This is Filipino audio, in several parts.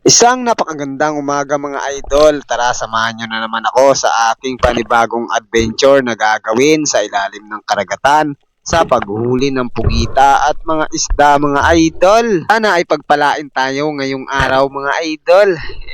Isang napakagandang umaga mga idol. Tara, samahan nyo na naman ako sa aking panibagong adventure na gagawin sa ilalim ng karagatan sa paghuli ng pugita at mga isda mga idol. Sana ay pagpalain tayo ngayong araw mga idol.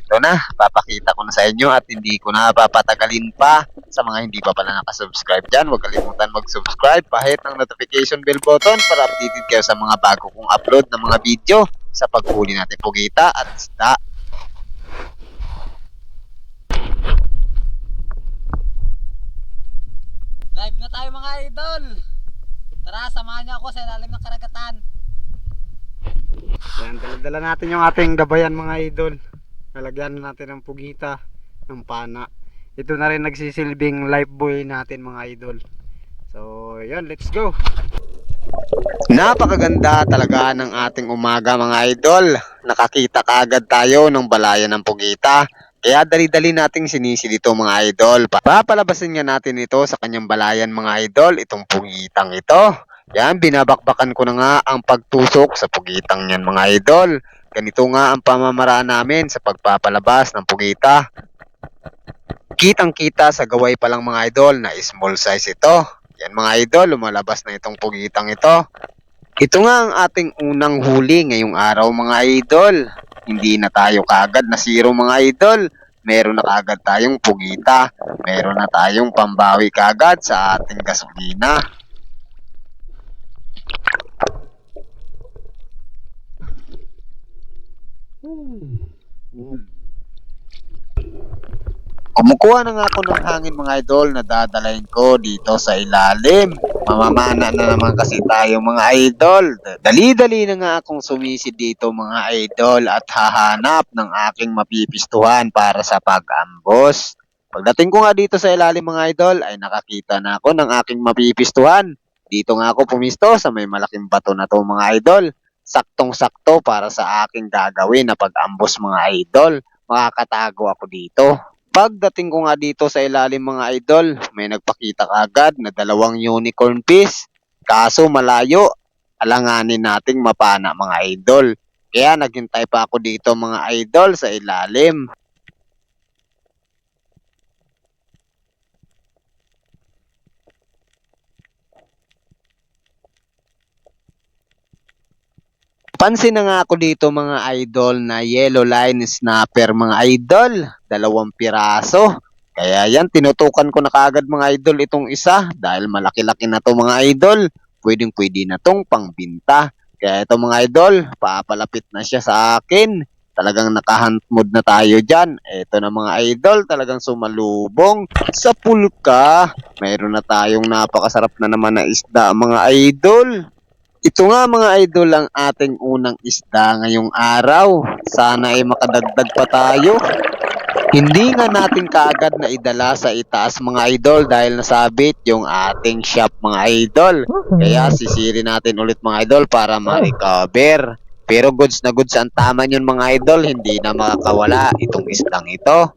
Ito na, papakita ko na sa inyo at hindi ko na papatagalin pa. Sa mga hindi pa pala nakasubscribe dyan, huwag kalimutan mag-subscribe, pahit ng notification bell button para updated kayo sa mga bago kong upload na mga video sa paghuli natin pugita at isda. Live na tayo mga idol. Tara, samahan niyo ako sa ilalim ng karagatan. Yan, dala-dala natin yung ating gabayan mga idol. Lalagyan natin ng pugita, ng pana. Ito na rin nagsisilbing life buoy natin mga idol. So, yun, let's go. Napakaganda talaga ng ating umaga mga idol. Nakakita kaagad tayo ng balayan ng pugita. Kaya dali-dali nating sinisili ito mga idol. Papalabasin nga natin ito sa kanyang balayan mga idol, itong pugitang ito. Yan, binabakbakan ko na nga ang pagtusok sa pugitang yan mga idol. Ganito nga ang pamamaraan namin sa pagpapalabas ng pugita. Kitang-kita sa gaway pa lang mga idol na small size ito. Yan mga idol, lumalabas na itong pugitang ito. Ito nga ang ating unang huli ngayong araw mga idol. Hindi na tayo kaagad na zero mga idol. Meron na kaagad tayong pugita. Meron na tayong pambawi kaagad sa ating gasolina. Kumukuha na nga ako ng hangin mga idol na dadalahin ko dito sa ilalim. Mamamana na naman kasi tayo mga idol. Dali-dali na nga akong sumisid dito mga idol at hahanap ng aking mapipistuhan para sa pag-ambos. Pagdating ko nga dito sa ilalim mga idol ay nakakita na ako ng aking mapipistuhan. Dito nga ako pumisto sa may malaking bato na to mga idol. Saktong-sakto para sa aking gagawin na pag-ambos mga idol. Makakatago ako dito. Pagdating ko nga dito sa ilalim mga idol, may nagpakita kagad na dalawang unicorn fish. Kaso malayo, alanganin nating mapana mga idol. Kaya naghintay pa ako dito mga idol sa ilalim. Pansin na nga ako dito mga idol na yellow line snapper mga idol. 2 piraso. Kaya yan, tinutukan ko na kagad mga idol itong isa dahil malaki-laki na to mga idol. Pwedeng-pwede na tong pangbinta. Kaya ito mga idol, papalapit na siya sa akin. Talagang nakahunt mode na tayo dyan. Ito na mga idol, talagang sumalubong sa pulka. Mayroon na tayong napakasarap na naman na isda mga idol. Ito nga mga idol ang ating unang isda ngayong araw. Sana ay makadagdag pa tayo. Hindi nga natin kaagad na idala sa itaas mga idol dahil nasabit yung ating shop mga idol. Kaya sisiri natin ulit mga idol para ma-recover. Pero goods na goods ang tama yun mga idol, hindi na makakawala itong isdang ito.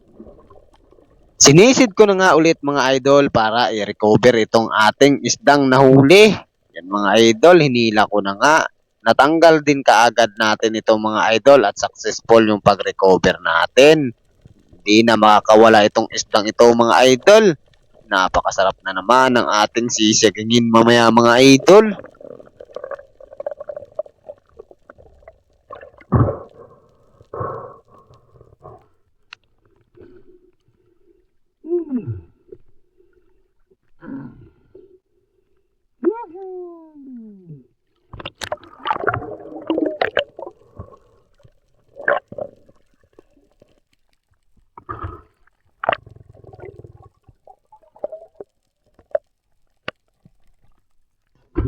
Sinisid ko na nga ulit mga idol para i-recover itong ating isdang nahuli. Yan mga idol, hinila ko na nga. Natanggal din kaagad natin itong mga idol at successful yung pag-recover natin. Hindi na makakawala itong isdang ito mga idol. Napakasarap na naman ang ating sisigingin mamaya mga idol.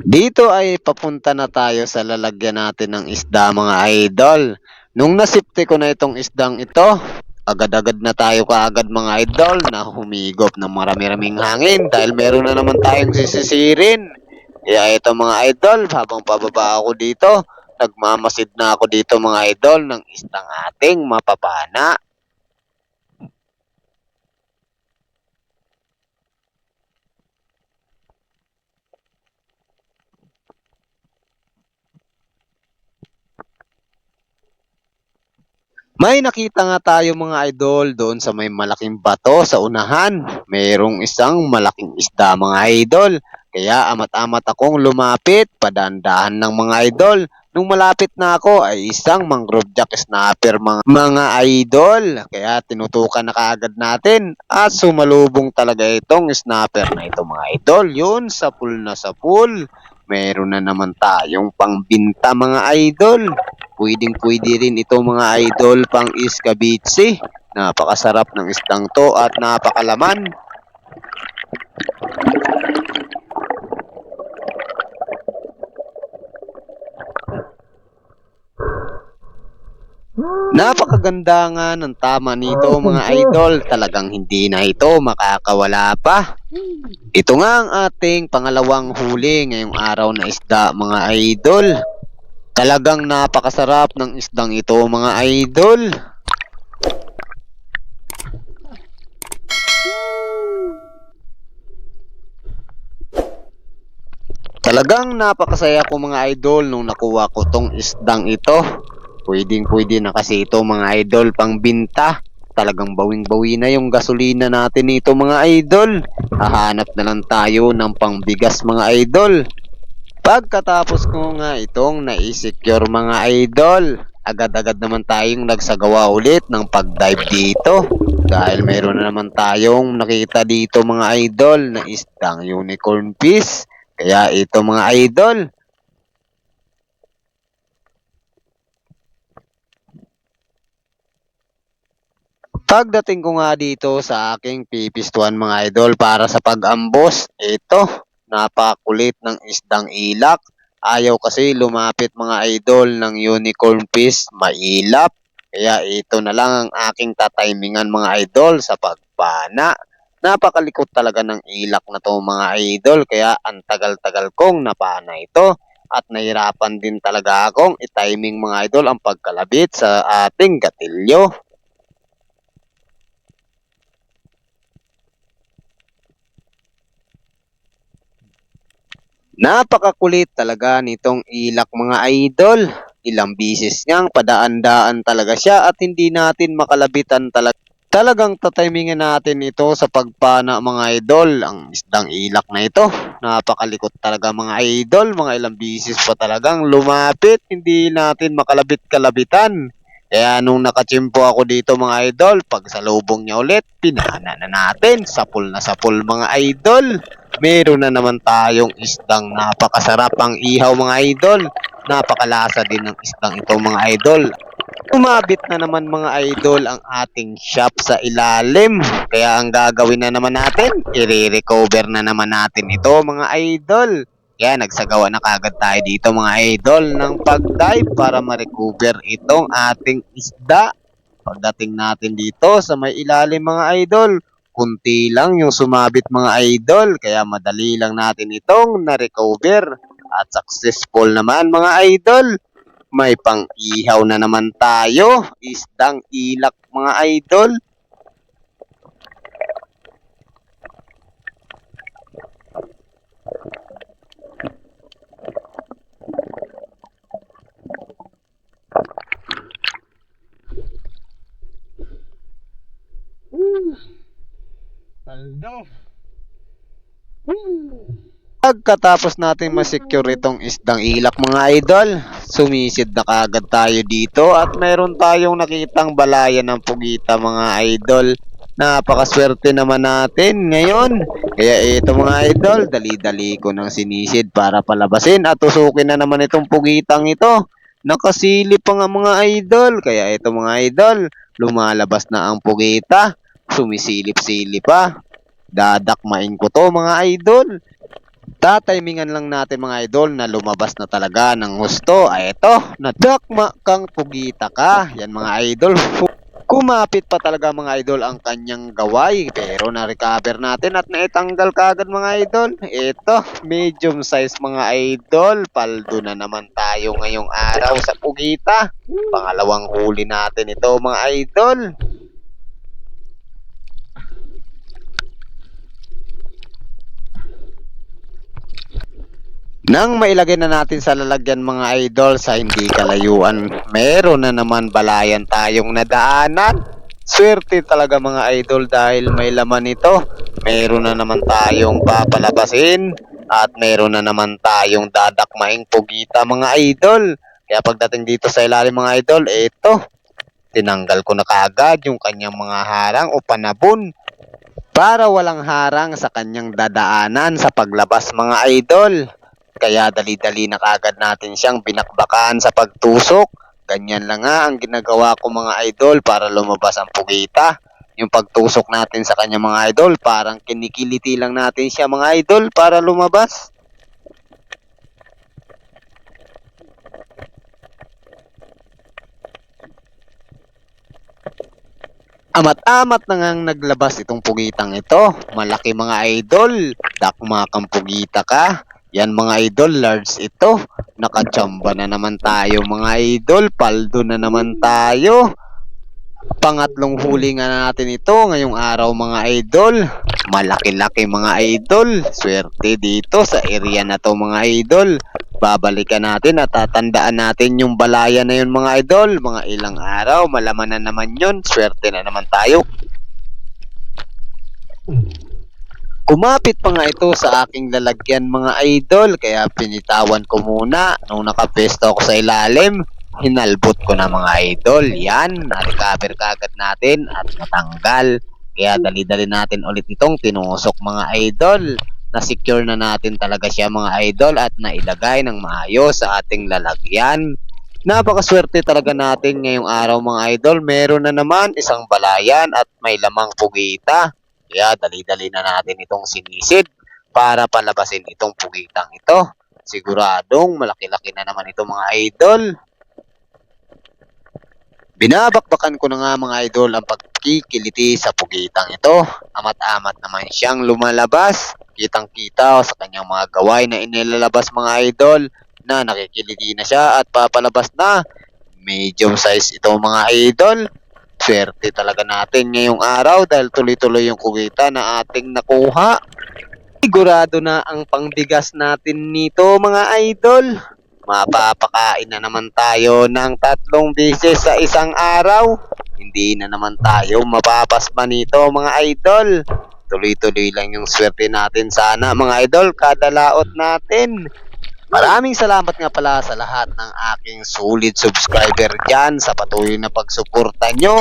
Dito ay papunta na tayo sa lalagyan natin ng isda mga idol. Nung nasipte ko na itong isdang ito, agad-agad na tayo kaagad mga idol na humigop ng marami-raming hangin dahil meron na naman tayong sisisirin. Kaya ito mga idol, habang pababa ako dito, nagmamasid na ako dito mga idol ng isdang ating mapapana. May nakita nga tayo mga idol doon sa may malaking bato sa unahan. Mayroong isang malaking isda mga idol. Kaya amat-amat akong lumapit, padandahan ng mga idol. Nung malapit na ako ay isang mangrove jack snapper mga idol. Kaya tinutukan na kaagad natin at sumalubong talaga itong snapper na ito mga idol. Yun, sapul na sapul. Meron na naman tayong pangbinta mga idol. Pwedeng-pwede rin ito mga idol pang iskabitsi. Napakasarap ng isdang to at napakalaman. Napakaganda nga ng tama nito mga idol. Talagang hindi na ito makakawala pa. Ito nga ang ating pangalawang huli ngayong araw na isda mga idol. Talagang napakasarap ng isdang ito mga idol. Talagang napakasaya ko mga idol nung nakuha ko tong isdang ito. Pwedeng-pwede na kasi ito mga idol pang binta. Talagang bawing-bawi na yung gasolina natin nito mga idol. Hahanap na lang tayo ng pangbigas mga idol. Pagkatapos ko nga itong naisecure mga idol, agad-agad naman tayong nagsagawa ulit ng pag-dive dito. Dahil meron na naman tayong nakita dito mga idol na isdang unicorn fish. Kaya ito mga idol, pagdating ko nga dito sa aking pipistuan mga idol para sa pag-ambos, ito, napakulit ng isdang ilak. Ayaw kasi lumapit mga idol ng unicorn fish, mailap. Kaya ito na lang ang aking tatimingan mga idol sa pagpana. Napakalikot talaga ng ilak na to mga idol, kaya ang tagal-tagal kong napana ito. At nahirapan din talaga akong itiming mga idol ang pagkalabit sa ating gatilyo. Napakakulit talaga nitong ilak mga idol. Ilang bisis niyang padaan-daan talaga siya at hindi natin makalabitan talaga. Talagang tatimingan natin ito sa pagpana mga idol. Ang isdang ilak na ito. Napakalikot talaga mga idol. Mga ilang bisis pa talagang lumapit. Hindi natin makalabit-kalabitan. Kaya nung nakachimpo ako dito mga idol, pag salubong niya ulit, pinana na natin. Sapul na sapul mga idol. Meron na naman tayong isdang napakasarap ang ihaw mga idol. Napakalasa din ng isdang ito mga idol. Umabit na naman mga idol ang ating shop sa ilalim. Kaya ang gagawin na naman natin, i-recover na naman natin ito mga idol. Kaya nagsagawa na kagad tayo dito mga idol ng pag-dive para ma-recover itong ating isda. Pagdating natin dito sa may ilalim mga idol, kunti lang yung sumabit mga idol, kaya madali lang natin itong na-recover. At successful naman mga idol. May pang-ihaw na naman tayo, isdang ilak mga idol. Paldo. Pagkatapos natin ma-secure itong isdang ilak mga idol, sumisid na kagad tayo dito at mayroon tayong nakitang balayan ng pugita mga idol. Napakaswerte naman natin ngayon. Kaya ito mga idol, dali-dali ko nang sinisid para palabasin at tusukin na naman itong pugitang ito. Nakasilip pa nga mga idol, kaya ito mga idol, lumalabas na ang pugita. Sumisilip-silip pa. Dadakmain ko to mga idol. Tatimingan lang natin mga idol na lumabas na talaga ng husto. Ay ito, nadakma kang pugita ka. Yan mga idol. Kumapit pa talaga mga idol ang kanyang gaway. Pero na-recover natin at naitanggal kagad mga idol. Ito, medium size mga idol. Paldo na naman tayo ngayong araw sa pugita. Pangalawang huli natin ito mga idol. Nang mailagay na natin sa lalagyan mga idol sa hindi kalayuan, meron na naman balayan tayong nadaanan. Swerte talaga mga idol dahil may laman ito. Meron na naman tayong papalabasin at meron na naman tayong dadakmaing pugita mga idol. Kaya pagdating dito sa ilalim mga idol, eto, tinanggal ko na kaagad yung kanyang mga harang o panabon para walang harang sa kanyang dadaanan sa paglabas mga idol. Kaya dali-dali na kaagad natin siyang binakbakan sa pagtusok. Ganyan lang nga ang ginagawa ko mga idol para lumabas ang pugita. Yung pagtusok natin sa kanya mga idol, parang kinikiliti lang natin siya mga idol para lumabas. Amat-amat na ngang naglabas itong pugitang ito. Malaki mga idol. Dakma kang pugita ka. Yan mga idol, large ito. Nakachamba na naman tayo mga idol. Paldo na naman tayo. Pangatlong huli nga natin ito ngayong araw mga idol. Malaki-laki mga idol. Swerte dito sa area na to mga idol. Babalikan natin at tatandaan natin yung balaya na yun mga idol. Mga ilang araw, malaman na naman yun. Swerte na naman tayo. Kumapit pa nga ito sa aking lalagyan mga idol. Kaya pinitawan ko muna. Nung nakapesto ako sa ilalim, hinalbot ko na mga idol. Yan, na-recover kagad natin at natanggal. Kaya dali-dali natin ulit itong tinusok mga idol. Na-secure na natin talaga siya mga idol at nailagay ng maayos sa ating lalagyan. Napakaswerte talaga natin ngayong araw mga idol. Meron na naman isang balayan at may lamang pugita. Kaya dali-dali na natin itong sinisid para palabasin itong pugitang ito. Siguradong malaki-laki na naman ito mga idol. Binabakbakan ko na nga mga idol ang pagkikiliti sa pugitang ito. Amat-amat naman siyang lumalabas. Kitang-kita sa kanyang mga gaway na inilalabas mga idol na nakikiliti na siya at papalabas na. Medium size ito mga idol. Swerte talaga natin ngayong araw dahil tuloy-tuloy yung kugita na ating nakuha. Sigurado na ang pangbigas natin nito mga idol. Mapapakain na naman tayo ng 3 beses sa isang araw. Hindi na naman tayo mapapasma nito mga idol. Tuloy-tuloy lang yung swerte natin sana mga idol kada laot natin. Maraming salamat nga pala sa lahat ng aking solid subscriber dyan sa patuloy na pagsuporta nyo.